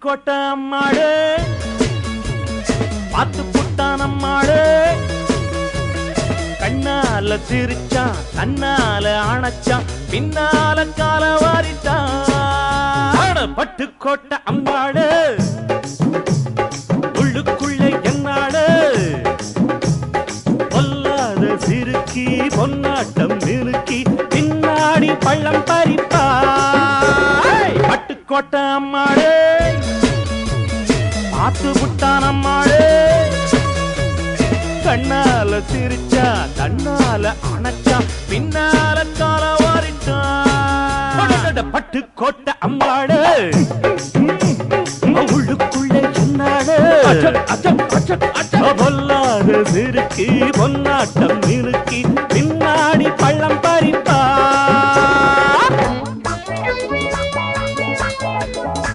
பட்டுக்கோட்டை அம்மாளே பார்த்து புட்டான் அம்மாளே கண்ணால சிரிச்சான் தன்னால அணைச்சான் பின்னால கால வாரிட்டான் பட்டுக்கோட்டை அம்மாளே உள்ளுக்குள்ளே என்னாளே பொல்லாத சிறுக்கி பொன்னாட்டம் நிறுக்கி பின்னாடி பள்ளம் பறிப்பா பட்டுக்கோட்டை அம்மாளே பார்த்து புட்டான் அம்மாளே கண்ணால சிரிச்சா தன்னால அணைச்சா பின்னால கால வாரிட்டான் பட்டுக்கோட்டை அம்மாளே உள்ளுக்குள்ளே சொன்னாளே பொல்லாத சிறுக்கி பொன்னாட்டம்